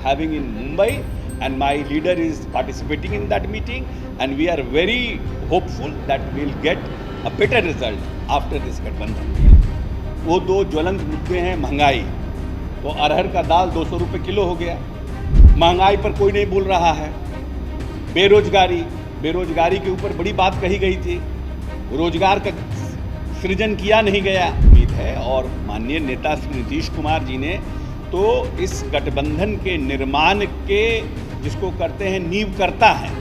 having in Mumbai, and my leader is participating in that meeting, and we are very hopeful that we'll get a better result after this गठबंधन। वो दो ज्वलंत मुद्दे हैं। महंगाई, तो अरहर का दाल 200 रुपये किलो हो गया, महंगाई पर कोई नहीं बोल रहा है। बेरोजगारी के ऊपर बड़ी बात कही गई थी, रोजगार का सृजन किया नहीं गया। उम्मीद है और माननीय नेता श्री नीतीश कुमार जी ने तो इस गठबंधन के निर्माण के जिसको करते हैं नींव करता है,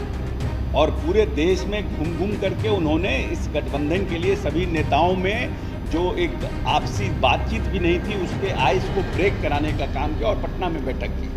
और पूरे देश में घूम घूम करके उन्होंने इस गठबंधन के लिए सभी नेताओं में जो एक आपसी बातचीत भी नहीं थी उसके आइस को ब्रेक कराने का काम किया और पटना में बैठक की।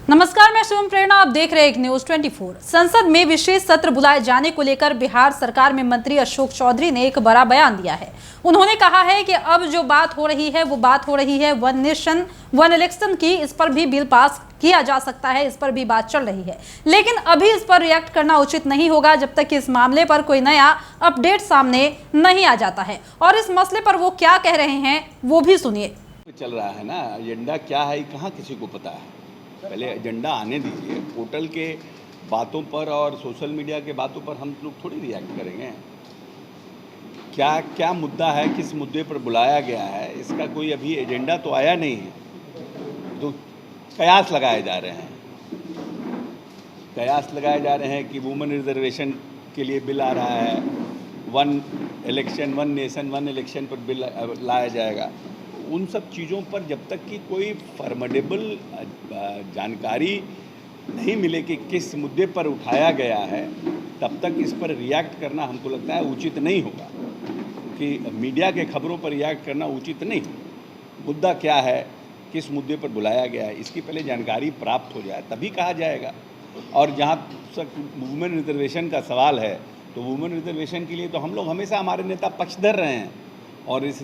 नमस्कार, मैं शुभम प्रेरणा, आप देख रहे हैं एक न्यूज 24। संसद में विशेष सत्र बुलाए जाने को लेकर बिहार सरकार में मंत्री अशोक चौधरी ने एक बड़ा बयान दिया है। उन्होंने कहा है कि अब जो बात हो रही है वो बात हो रही है वन नेशन वन इलेक्शन की। इस पर भी बिल पास किया जा सकता है, इस पर भी बात चल रही है, लेकिन अभी इस पर रिएक्ट करना उचित नहीं होगा जब तक कि इस मामले पर कोई नया अपडेट सामने नहीं आ जाता है। और इस मसले पर वो क्या कह रहे हैं वो भी सुनिए। चल रहा है ना, एजेंडा क्या है कहाँ किसी को पता है। पहले एजेंडा आने दीजिए। पोर्टल के बातों पर और सोशल मीडिया के बातों पर हम लोग थोड़ी रिएक्ट करेंगे। क्या क्या मुद्दा है, किस मुद्दे पर बुलाया गया है, इसका कोई अभी एजेंडा तो आया नहीं है। तो कयास लगाए जा रहे हैं कि वुमेन रिजर्वेशन के लिए बिल आ रहा है, वन नेशन वन इलेक्शन पर बिल लाया जाएगा। उन सब चीज़ों पर जब तक कि कोई फॉर्मेडेबल जानकारी नहीं मिले कि किस मुद्दे पर उठाया गया है, तब तक इस पर रिएक्ट करना हमको लगता है उचित नहीं होगा, कि मीडिया के खबरों पर रिएक्ट करना उचित नहीं। मुद्दा क्या है, किस मुद्दे पर बुलाया गया है, इसकी पहले जानकारी प्राप्त हो जाए तभी कहा जाएगा। और जहाँ तक वुमेन रिजर्वेशन का सवाल है, तो वुमेन रिजर्वेशन के लिए तो हम लोग हमेशा हमारे नेता पक्षधर रहे हैं। और इस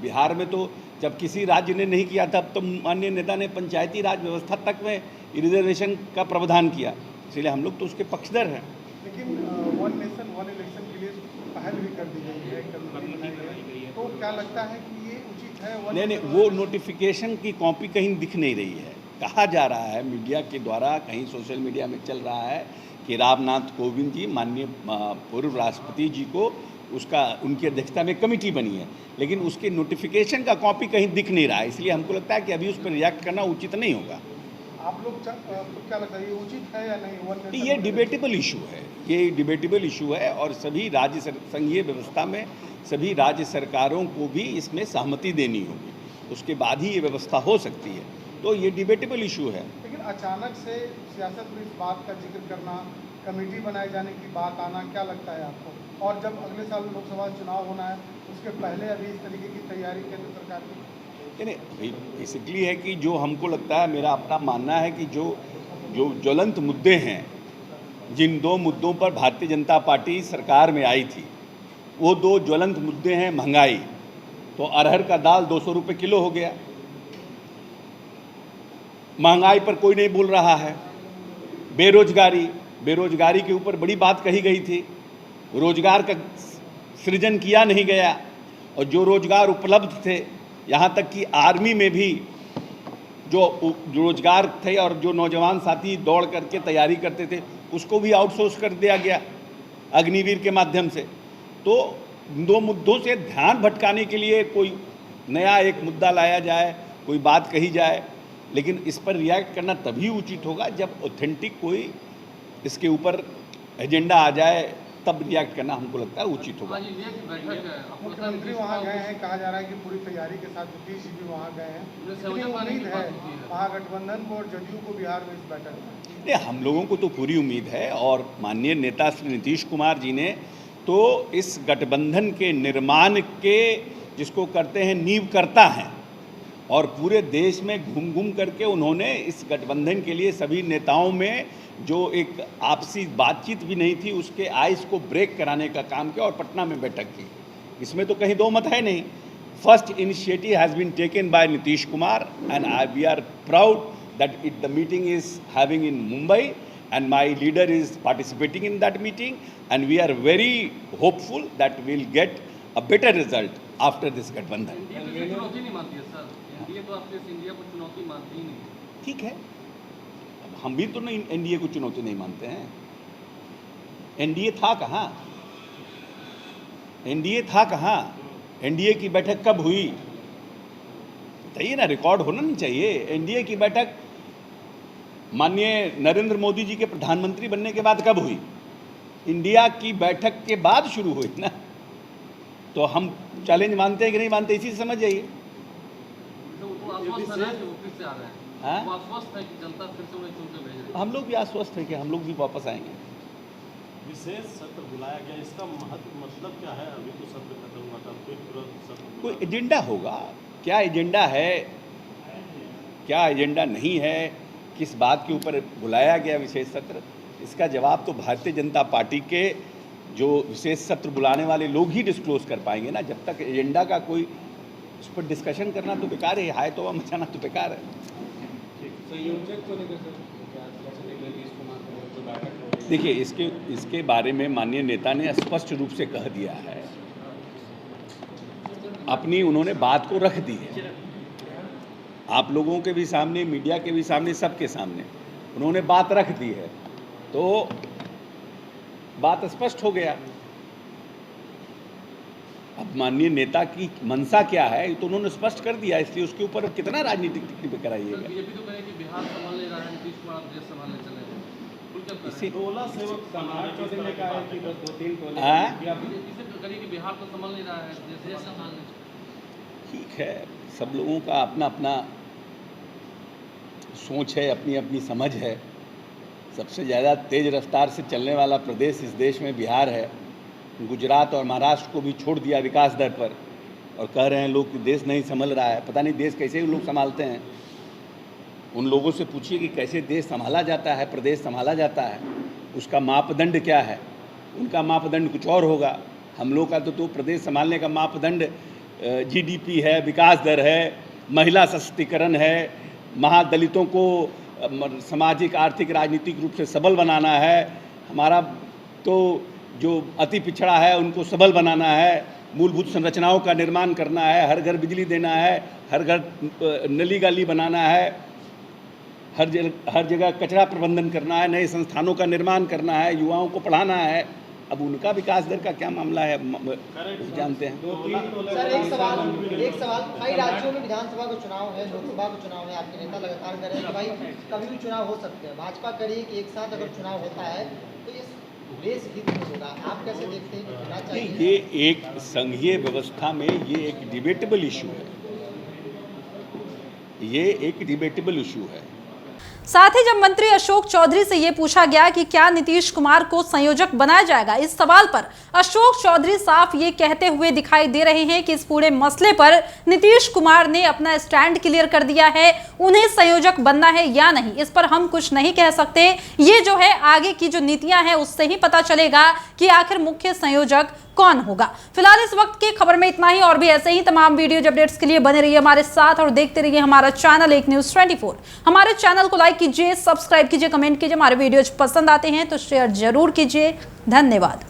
बिहार में तो जब किसी राज्य ने नहीं किया था, तो माननीय नेता ने पंचायती राज व्यवस्था तक में रिजर्वेशन का प्रावधान किया, इसलिए हम लोग तो उसके पक्षधर हैं। लेकिन वन नेशन वन इलेक्शन के लिए पहल भी कर दी गई है, कमेटी बनाई गई है, तो क्या लगता है कि ये उचित है? नहीं, वो नोटिफिकेशन की कॉपी कहीं दिख नहीं रही है। कहा जा रहा है मीडिया के द्वारा, कहीं सोशल मीडिया में चल रहा है कि रामनाथ कोविंद जी, माननीय पूर्व राष्ट्रपति जी को उनकी अध्यक्षता में कमेटी बनी है, लेकिन उसके नोटिफिकेशन का कॉपी कहीं दिख नहीं रहा है। इसलिए हमको लगता है कि अभी उस पर रिएक्ट करना उचित नहीं होगा। आप लोग क्या लगता है, ये उचित है या नहीं? ये डिबेटेबल इशू है, और सभी राज्य संघीय व्यवस्था में सभी राज्य सरकारों को भी इसमें सहमति देनी होगी, उसके बाद ही ये व्यवस्था हो सकती है। तो ये डिबेटेबल इशू है। लेकिन अचानक से सियासत में इस बात का जिक्र करना, कमेटी बनाए जाने की बात आना, क्या लगता है आपको? और जब अगले साल लोकसभा चुनाव होना है, उसके पहले अभी इस तरीके की तैयारी केंद्र सरकार की? नहीं, बेसिकली है कि जो हमको लगता है, मेरा अपना मानना है कि जो ज्वलंत मुद्दे हैं, जिन दो मुद्दों पर भारतीय जनता पार्टी सरकार में आई थी, वो दो ज्वलंत मुद्दे हैं। महंगाई, तो अरहर का दाल 200 रुपये किलो हो गया, महंगाई पर कोई नहीं बोल रहा है। बेरोजगारी के ऊपर बड़ी बात कही गई थी, रोजगार का सृजन किया नहीं गया, और जो रोजगार उपलब्ध थे, यहाँ तक कि आर्मी में भी जो रोजगार थे और जो नौजवान साथी दौड़ करके तैयारी करते थे, उसको भी आउटसोर्स कर दिया गया अग्निवीर के माध्यम से। तो दो मुद्दों से ध्यान भटकाने के लिए कोई नया एक मुद्दा लाया जाए, कोई बात कही जाए, लेकिन इस पर रिएक्ट करना तभी उचित होगा जब ऑथेंटिक कोई इसके ऊपर एजेंडा आ जाए, तब रिएक्ट करना हमको लगता है उचित होगा। मुख्यमंत्री वहाँ गए हैं, कहा जा रहा है कि पूरी तैयारी के साथ नीतीश जी भी वहाँ गए हैं। उम्मीद है महागठबंधन को और जदयू को बिहार में इस बैठक में? नहीं, हम लोगों को तो पूरी उम्मीद है, और माननीय नेता श्री नीतीश कुमार जी ने तो इस गठबंधन के निर्माण के जिसको करते हैं नींव करता है, और पूरे देश में घूम घूम करके उन्होंने इस गठबंधन के लिए सभी नेताओं में जो एक आपसी बातचीत भी नहीं थी उसके आइस को ब्रेक कराने का काम किया और पटना में बैठक की। इसमें तो कहीं दो मत है नहीं। First initiative has been taken by Nitish Kumar, and we are proud that the meeting is having in Mumbai, and my leader is participating in that meeting, and we are very hopeful that we'll get a better result after this गठबंधन। चुनौती नहीं मानती है sir, NDA तो आपके India को चुनौती मानती ही नहीं। ठीक है, अब हम भी तो नहीं एनडीए को चुनौती नहीं मानते हैं। एनडीए था कहाँ? एनडीए था कहाँ? एनडीए की बैठक कब हुई बताइए ना, रिकॉर्ड होना नहीं चाहिए। एनडीए की बैठक माननीय नरेंद्र मोदी जी के प्रधानमंत्री बनने के बाद कब हुई? इंडिया की बैठक के बाद शुरू हुई ना। तो हम चैलेंज मानते हैं कि नहीं मानते, इसी से समझ जाइए। हाँ? हम लोग भी आश्वस्त हैं कि हम लोग भी वापस आएंगे। विशेष सत्र बुलाया गया, इसका मतलब क्या है? अभी तो सत्र खत्म हुआ था, फिर तुरंत सत्र कोई एजेंडा होगा। क्या एजेंडा है, क्या एजेंडा नहीं है, किस बात के ऊपर बुलाया गया विशेष सत्र, इसका जवाब तो भारतीय जनता पार्टी के जो विशेष सत्र बुलाने वाले लोग ही डिस्क्लोज कर पाएंगे ना। जब तक एजेंडा का कोई उस पर डिस्कशन करना तो बेकार है, हाय तो मचाना तो बेकार है। देखिए, इसके बारे में माननीय नेता ने स्पष्ट रूप से कह दिया है, अपनी उन्होंने बात को रख दी है, आप लोगों के भी सामने, मीडिया के भी सामने, सबके सामने उन्होंने बात रख दी है, तो बात स्पष्ट हो गया। अब माननीय नेता की मंशा क्या है तो उन्होंने स्पष्ट कर दिया, इसलिए उसके ऊपर कितना राजनीतिक टिप्पणी कराइएगा। बीजेपी तो कहे कि बिहार संभाल नहीं रहा है, नीतीश कुमार देश संभालने चले हैं। इसी टोला सेवक समाज चौधरी ने कहा है कि बस 2-3 टोले करिए कि बिहार तो संभाल नहीं रहा है, देश संभालने। ठीक है, सब लोगों का अपना अपना सोच है, अपनी अपनी समझ है। सबसे ज़्यादा तेज़ रफ्तार से चलने वाला प्रदेश इस देश में बिहार है। गुजरात और महाराष्ट्र को भी छोड़ दिया विकास दर पर, और कह रहे हैं लोग कि देश नहीं संभल रहा है। पता नहीं देश कैसे लोग संभालते हैं। उन लोगों से पूछिए कि कैसे देश संभाला जाता है, प्रदेश संभाला जाता है, उसका मापदंड क्या है। उनका मापदंड कुछ और होगा। हम लोग का तो प्रदेश संभालने का मापदंड जीडीपी है, विकास दर है, महिला सशक्तिकरण है, महादलितों को सामाजिक, आर्थिक, राजनीतिक रूप से सबल बनाना है। हमारा तो जो अति पिछड़ा है उनको सबल बनाना है, मूलभूत संरचनाओं का निर्माण करना है, हर घर बिजली देना है, हर घर नली गली बनाना है, हर जगह कचरा प्रबंधन करना है, नए संस्थानों का निर्माण करना है, युवाओं को पढ़ाना है। अब उनका विकास दर का क्या मामला है जानते हैं। सर एक सवाल कई राज्यों में विधानसभा का चुनाव है, लोकसभा का चुनाव है, आपके नेता लगातार कह रहे हैं कि भाई कभी भी चुनाव हो सकते हैं। भाजपा कह रही है कि एक साथ अगर चुनाव होता है तो ये देश हित में होगा। आप कैसे देखते हैं कि होना चाहिए? ये एक संघीय व्यवस्था में ये एक डिबेटेबल इशू है, ये एक डिबेटेबल इशू है। साथ ही जब मंत्री अशोक चौधरी से यह पूछा गया कि क्या नीतीश कुमार को संयोजक बनाया जाएगा, इस सवाल पर अशोक चौधरी साफ ये कहते हुए दिखाई दे रहे हैं कि इस पूरे मसले पर नीतीश कुमार ने अपना स्टैंड क्लियर कर दिया है, उन्हें संयोजक बनना है या नहीं, इस पर हम कुछ नहीं कह सकते। ये जो है आगे की जो नीतियां हैं उससे ही पता चलेगा कि आखिर मुख्य संयोजक कौन होगा। फिलहाल इस वक्त की खबर में इतना ही, और भी ऐसे ही तमाम वीडियो अपडेट्स के लिए बने रहिए हमारे साथ और देखते रहिए हमारा चैनल एक न्यूज़ 24। हमारे चैनल को लाइक कीजिए, सब्सक्राइब कीजिए, कमेंट कीजिए। हमारे वीडियोज पसंद आते हैं तो शेयर जरूर कीजिए। धन्यवाद।